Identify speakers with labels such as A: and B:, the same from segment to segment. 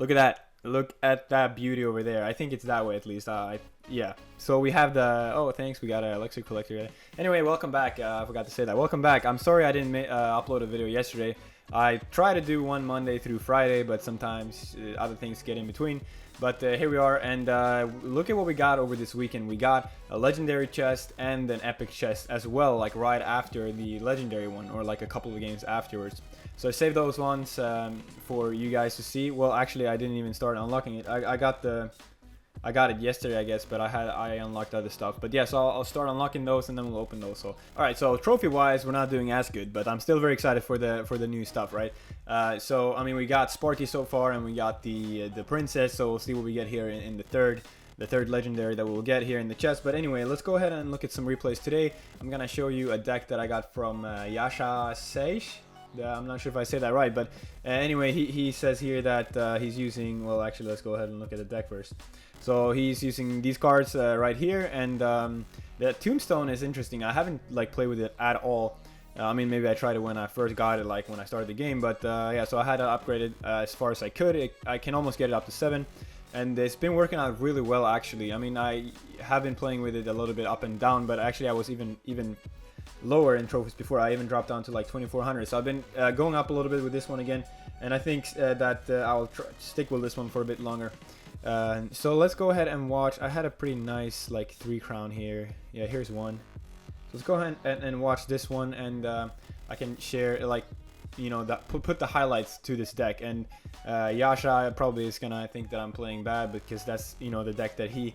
A: Look at that. Look at that beauty over there. I think it's that way at least. Yeah. So we have the... Oh, thanks. We got an elixir collector. Anyway, welcome back. I forgot to say that. Welcome back. I'm sorry I didn't upload a video yesterday. I try to do one Monday through Friday, but sometimes other things get in between. But here we are, and look at what we got over this weekend. We got a legendary chest and an epic chest as well, like right after the legendary one, or like a couple of games afterwards. So I saved those ones for you guys to see. Well, actually, I didn't even start unlocking it. I got it yesterday, I guess, but I unlocked other stuff. But yeah, so I'll start unlocking those, and then we'll open those. So all right, so trophy-wise, we're not doing as good, but I'm still very excited for the new stuff, right? So I mean, we got Sparky so far, and we got the princess. So we'll see what we get here in the third legendary that we'll get here in the chest. But anyway, let's go ahead and look at some replays today. I'm gonna show you a deck that I got from Yasha Seish. I'm not sure if I say that right, but anyway, he says here that he's using, well, actually, let's go ahead and look at the deck first. So he's using these cards right here, and the Tombstone is interesting. I haven't like played with it at all. I mean, maybe I tried it when I first got it, like when I started the game, but yeah, so I had to upgrade it as far as I could. I can almost get it up to 7, and it's been working out really well, actually. I mean, I have been playing with it a little bit up and down, but actually I was even lower in trophies before. I even dropped down to like 2400, so I've been going up a little bit with this one again, and I think that I'll stick with this one for a bit longer. So let's go ahead and watch. I had a pretty nice like 3 crown here. Yeah, here's one. So let's go ahead and watch this one, and I can share, like, you know, that put the highlights to this deck. And Yasha probably is gonna think that I'm playing bad, because that's, you know, the deck that he's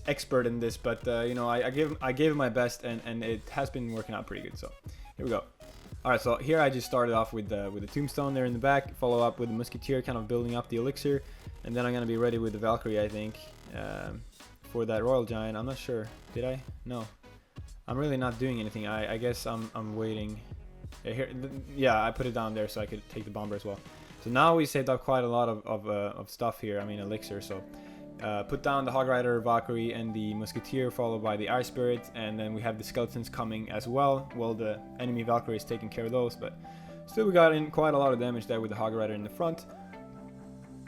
A: expert in this, but you know, I gave him my best, and it has been working out pretty good. So here we go. All right, so here I just started off with the Tombstone there in the back, follow up with the Musketeer, kind of building up the elixir, and then I'm gonna be ready with the Valkyrie, I think, for that Royal Giant. I'm not sure. Did I? No, I'm really not doing anything. I guess I'm waiting. Yeah, I put it down there so I could take the bomber as well. So now we saved up quite a lot of stuff here. I mean, elixir. So put down the Hog Rider, Valkyrie, and the Musketeer, followed by the Ice Spirit, and then we have the skeletons coming as well. Well, the enemy Valkyrie is taking care of those, but still we got in quite a lot of damage there with the Hog Rider in the front.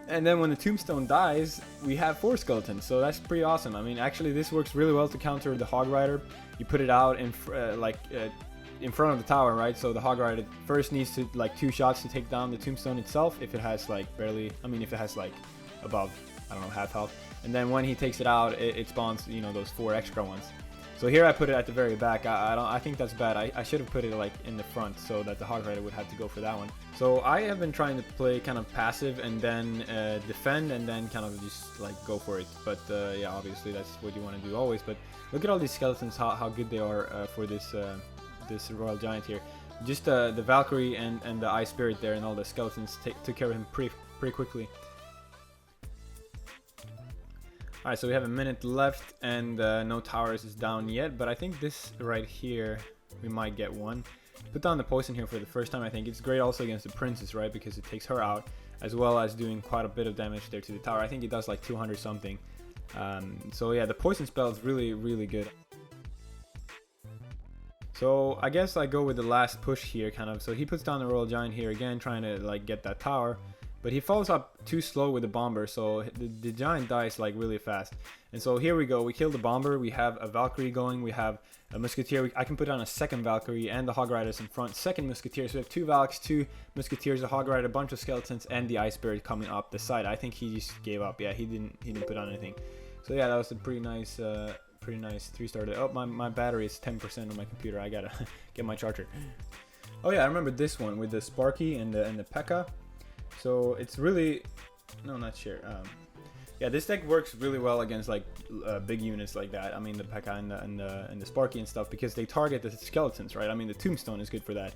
A: And then when the Tombstone dies, we have 4 skeletons, so that's pretty awesome. I mean, actually, this works really well to counter the Hog Rider. You put it out in in front of the tower, right? So the Hog Rider first needs to like 2 shots to take down the Tombstone itself, if it has like barely, I mean, if it has like above, I don't know, half health. And then when he takes it out, it spawns, you know, those 4 extra ones. So here I put it at the very back. I think that's bad. I should have put it like in the front, so that the Hog Rider would have to go for that one. So I have been trying to play kind of passive, and then defend, and then kind of just like go for it. But yeah, obviously that's what you want to do always. But look at all these skeletons, how good they are for this this Royal Giant here. Just the Valkyrie and the Ice Spirit there, and all the skeletons took care of him pretty quickly. Alright, so we have a minute left, and no towers is down yet, but I think this right here, we might get one. Put down the poison here for the first time. I think it's great also against the princess, right, because it takes her out, as well as doing quite a bit of damage there to the tower. I think it does like 200 something. So yeah, the poison spell is really good. So I guess I go with the last push here, kind of. So he puts down the Royal Giant here again, trying to like get that tower. But he follows up too slow with the bomber, so the giant dies like really fast. And so here we go, we kill the bomber, we have a Valkyrie going, we have a Musketeer. I can put on a second Valkyrie, and the Hog Riders in front, second Musketeer. So we have 2 Valks, 2 Musketeers, a Hog Rider, a bunch of skeletons, and the Ice Spirit coming up the side. I think he just gave up. Yeah, he didn't put on anything. So yeah, that was a pretty nice 3-star. Oh, my battery is 10% on my computer. I gotta get my charger. Oh yeah, I remember this one with the Sparky and the P.E.K.K.A. So it's really, no, not sure. Yeah, this deck works really well against like big units like that. I mean, the P.E.K.K.A. and the Sparky and stuff, because they target the skeletons, right? I mean, the Tombstone is good for that,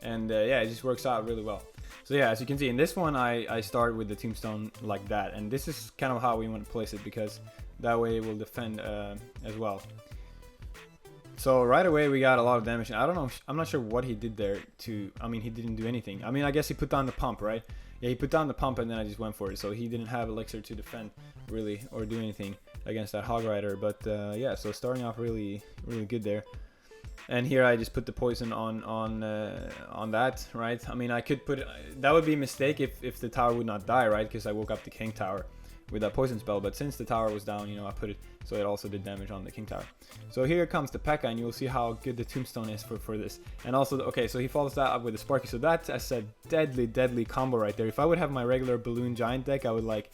A: and yeah, it just works out really well. So yeah, as you can see in this one, I start with the Tombstone like that, and this is kind of how we want to place it, because that way it will defend as well. So right away we got a lot of damage, and I don't know, I'm not sure what he did there to, I mean, he didn't do anything. I mean, I guess he put down the pump, right? Yeah, he put down the pump, and then I just went for it. So he didn't have elixir to defend really, or do anything against that Hog Rider. But yeah, so starting off really good there. And here I just put the poison on that, right? I mean, I could put it, that would be a mistake if the tower would not die, right? Because I woke up the king tower with that poison spell, but since the tower was down, you know, I put it so it also did damage on the king tower. So here comes the P.E.K.K.A, and you'll see how good the tombstone is for this. And also, okay, so he follows that up with the Sparky. So that's a deadly combo right there. If I would have my regular balloon giant deck, I would like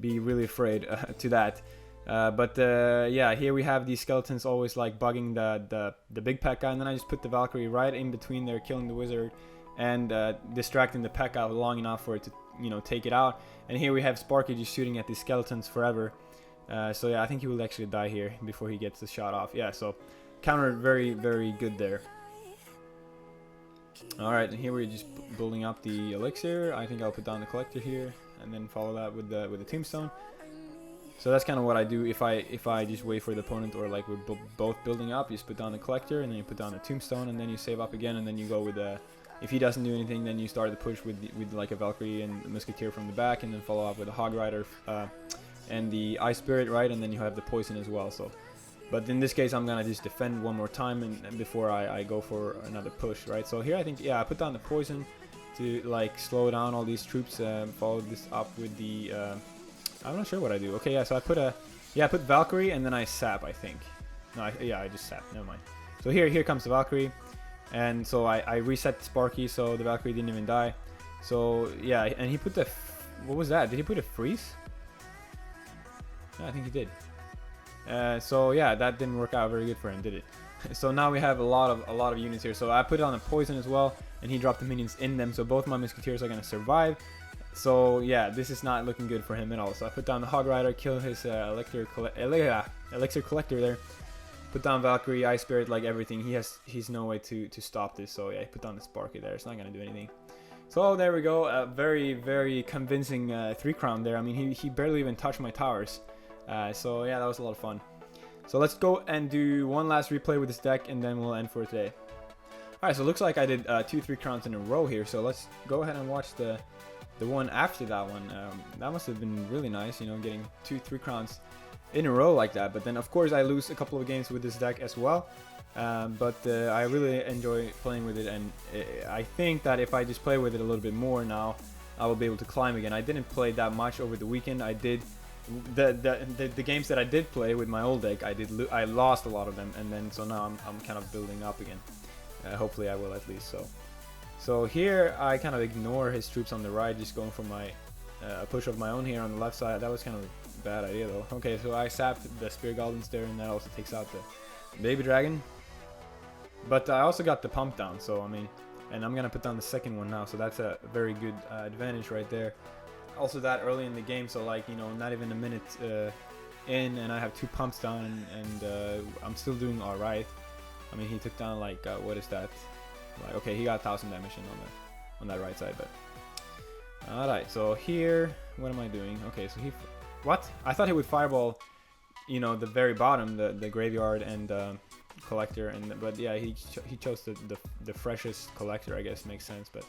A: be really afraid to that. Yeah, here we have these skeletons always like bugging the big P.E.K.K.A, and then I just put the Valkyrie right in between there, killing the wizard and distracting the P.E.K.K.A long enough for it to, you know, take it out. And here we have Sparky just shooting at these skeletons forever. So yeah, I think he will actually die here before he gets the shot off. Yeah, so counter very good there. Alright, and here we're just building up the elixir. I think I'll put down the collector here and then follow that with the tombstone. So that's kind of what I do if I just wait for the opponent, or like we're both building up. You just put down the collector and then you put down the tombstone, and then you save up again, and then you go with the, if he doesn't do anything, then you start the push with like a Valkyrie and a Musketeer from the back, and then follow up with a Hog Rider and the Ice Spirit, right? And then you have the poison as well. So, but in this case, I'm gonna just defend one more time and before I go for another push, right? So here I think, yeah, I put down the poison to like slow down all these troops. Follow this up with the I'm not sure what I do. Okay, yeah, so I put I put Valkyrie and then I sap, I think. No, I just sap. Never mind. So here comes the Valkyrie, and so I reset Sparky, so the Valkyrie didn't even die. So yeah, and he put the what was that? Did he put a freeze? Yeah, I think he did. So yeah, that didn't work out very good for him, did it? So now we have a lot of units here. So I put on a poison as well, and he dropped the minions in them. So both my Musketeers are gonna survive. So yeah, this is not looking good for him at all. So I put down the Hog Rider, kill his elixir collector there. Put down Valkyrie, Ice Spirit, like everything. He's no way to stop this. So yeah, he put down the Sparky there. It's not gonna do anything. So there we go. A very convincing 3-crown there. I mean, he barely even touched my towers. So yeah, that was a lot of fun. So let's go and do one last replay with this deck, and then we'll end for today. All right, so it looks like I did 2 3-crowns in a row here. So let's go ahead and watch the one after that one. That must have been really nice, you know, getting 2 3-crowns in a row like that. But then of course I lose a couple of games with this deck as well. I really enjoy playing with it, and I think that if I just play with it a little bit more now, I will be able to climb again. I didn't play that much over the weekend. I did the games that I did play with my old deck. I lost a lot of them, and then so now I'm kind of building up again. Hopefully I will at least. So here I kind of ignore his troops on the right, just going for my push of my own here on the left side. That was kind of a bad idea though. Okay, so I sapped the Spear Goblins there, and that also takes out the Baby Dragon. But I also got the pump down, so I mean, and I'm gonna put down the second one now, so that's a very good advantage right there. Also that early in the game, so like, you know, not even a minute in, and I have 2 pumps down, and I'm still doing all right. I mean, he took down like what is that? Like, okay, he got 1000 damage on that right side, but all right. So here, what am I doing? Okay, so what? I thought he would fireball, you know, the very bottom, the graveyard and collector, but yeah, he chose the freshest collector. I guess makes sense, but.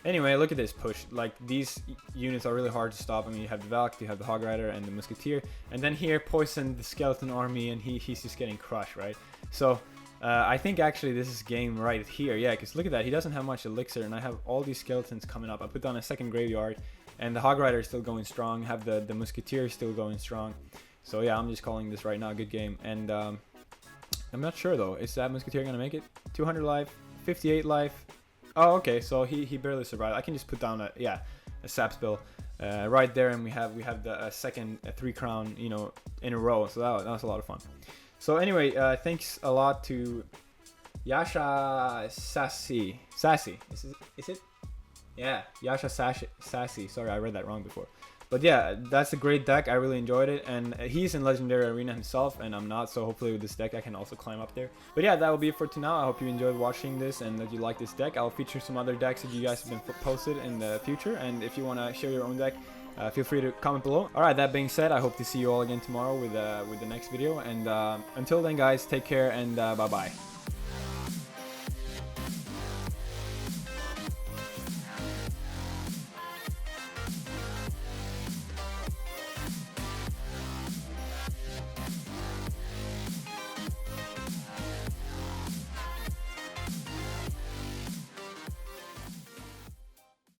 A: Anyway, look at this push. Like, these units are really hard to stop. I mean, you have the Valk, you have the Hog Rider, and the Musketeer. And then here, poison the Skeleton Army, and he's just getting crushed, right? So, I think actually this is game right here. Yeah, because look at that. He doesn't have much elixir, and I have all these skeletons coming up. I put down a second graveyard, and the Hog Rider is still going strong. I have the Musketeer still going strong. So, yeah, I'm just calling this right now. Good game. And I'm not sure, though. Is that Musketeer going to make it? 200 life, 58 life. Oh, okay, so he barely survived. I can just put down a sap spill right there, and we have the second 3-crown, you know, in a row. So that was a lot of fun. So anyway, thanks a lot to Yasha Sassy. Is it? Yeah, Yasha Sassy. Sorry, I read that wrong before. But yeah, that's a great deck. I really enjoyed it, and he's in Legendary Arena himself, and I'm not, so hopefully with this deck I can also climb up there. But yeah, that will be it for now. I hope you enjoyed watching this and that you like this deck. I'll feature some other decks that you guys have been posted in the future, and if you want to share your own deck, feel free to comment below. Alright, that being said, I hope to see you all again tomorrow with the next video, and until then guys, take care, and bye bye.